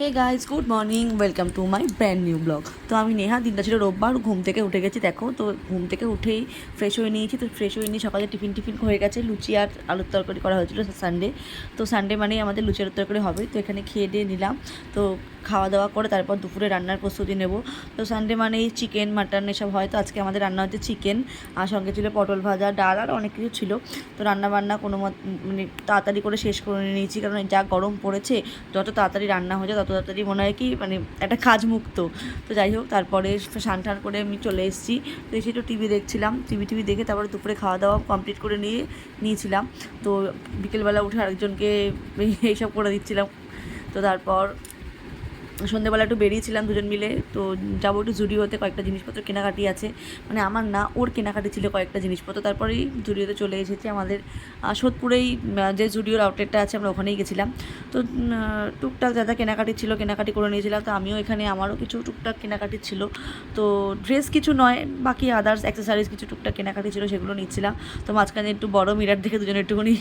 Hey guys, good morning, welcome to my brand new blog. তো আমি নেহা, দিনটা ছিল রোববার, ঘুম থেকে উঠে গেছি। দেখো, তো ঘুম থেকে উঠেই ফ্রেশ হয়ে নিয়েছি। তো ফ্রেশ হয়ে নিয়ে সকালে টিফিন হয়ে গেছে। লুচি আর আলুর তরকারি করা হয়েছিল সানডে। তো সানডে মানেই আমাদের লুচি আলুর তরকারি হবে। তো এখানে খেয়ে দিয়ে নিলাম। তো খাওয়া দাওয়া করে তারপর দুপুরে রান্নার প্রস্তুতি নেব। তো সানডে মানেই চিকেন মাটন এসব হয়। তো আজকে আমাদের রান্না হচ্ছে চিকেন, আর সঙ্গে ছিল পটল ভাজা, ডাল আর অনেক কিছু ছিল। তো রান্নাবান্না মানে তাড়াতাড়ি করে শেষ করে নিয়েছি, কারণ যা গরম পড়েছে, যত তাড়াতাড়ি রান্না হয়ে যায় তত তাড়াতাড়ি মনে হয় কি মানে একটা কাজ মুক্ত। তো যাই হোক, তারপরে স্নান টান করে আমি চলে এসেছি। তো এসে একটু টিভি দেখছিলাম। টিভি দেখে তারপরে দুপুরে খাওয়া দাওয়া কমপ্লিট করে নিয়েছিলাম। তো বিকেলবেলা উঠে আরেকজনকে এইসব করে দিচ্ছিলাম। তো তারপর সন্ধ্যেবেলা একটু বেরিয়েছিলাম দুজন মিলে। তো যাবো একটু জুডিওতে, কয়েকটা জিনিসপত্র কেনাকাটি আছে, মানে আমার না, ওর কেনাকাটি ছিল কয়েকটা জিনিসপত্র। তারপরেই জুডিওতে চলে এসেছি। আমাদের সোদপুরেই যে জুডিওর আউটলেটটা আছে, আমরা ওখানেই গেছিলাম। তো টুকটাক দাদা কেনাকাটি ছিল, কেনাকাটি করে নিয়েছিলাম। তো আমিও এখানে আমারও কিছু টুকটাক কেনাকাটি ছিল। তো ড্রেস কিছু নয়, বাকি আদার্স অ্যাক্সেসরিজ কিছু টুকটাক কেনাকাটি ছিল, সেগুলো নিচ্ছিলাম। তো মাঝখানে একটু বড় মিরার দেখে দুজনে একটুখানি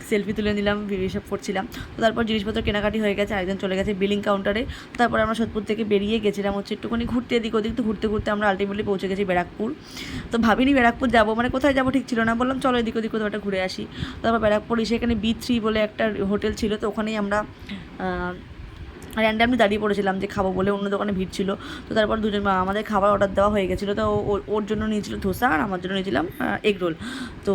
সেলফি তুলে নিলাম, ভিডিও সব করছিলাম। তো তারপর জিনিসপত্র কেনাকাটি হয়ে গেছে, আরেকজন চলে গেছে বিলিং কাউন্টারে। তারপর আমরা সোদপুর থেকে বেরিয়ে গেছিলাম হচ্ছে একটুখানি ঘুরতে, এদিক ওদিক। তো ঘুরতে ঘুরতে আমরা আলটিমেটলি পৌঁছে গেছি ব্যারাকপুর। তো ভাবিনি ব্যারাকপুর যাবো, মানে কোথায় যাবো ঠিক ছিল না, বললাম চলো এদিক ওদিক কোথাও একটা ঘুরে আসি। তারপর ব্যারাকপুর এসে এখানে B3 বলে একটা হোটেল ছিল, তো ওখানেই আমরা র্যান্ডামলি দাঁড়িয়ে পড়েছিলাম যে খাবো বলে, অন্য দোকানে ভিড় ছিল। তো তারপর আমাদের খাবার অর্ডার দেওয়া হয়ে গেছিলো। তো ওর জন্য নিয়েছিল ধোসা, আর আমার জন্য নিয়েছিলাম এগরোল, তো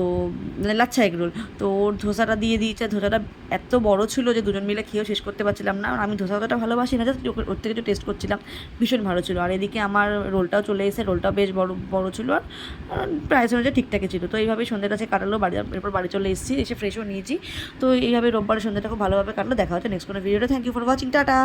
মানে লাচ্ছা এগরোল। তো ওর ধোসাটা দিয়ে দিয়েছে। ধোসাটা এত বড় ছিল যে দুজন মিলে খেয়েও শেষ করতে পারছিলাম না। আমি ধোসা অতটা ভালোবাসি না, জাস্ট ওর থেকে একটু টেস্ট করছিলাম, ভীষণ ভালো ছিল। আর এদিকে আমার রোলটাও চলে এসে, রোলটাও বেশ বড় ছিল, আর প্রাইস অনুযায়ী ঠিকঠাকই ছিল। তো এইভাবেই সন্ধ্যেটা সে কাটালো। এরপর বাড়ি চলে এসেছি, এসে ফ্রেশও নিয়েছি। তো এইভাবে রোববারের সন্ধ্যাটা খুব ভালোভাবে কাটলো। দেখা হচ্ছে নেক্সট কোনো ভিডিওটা। Thank you for watching, tata.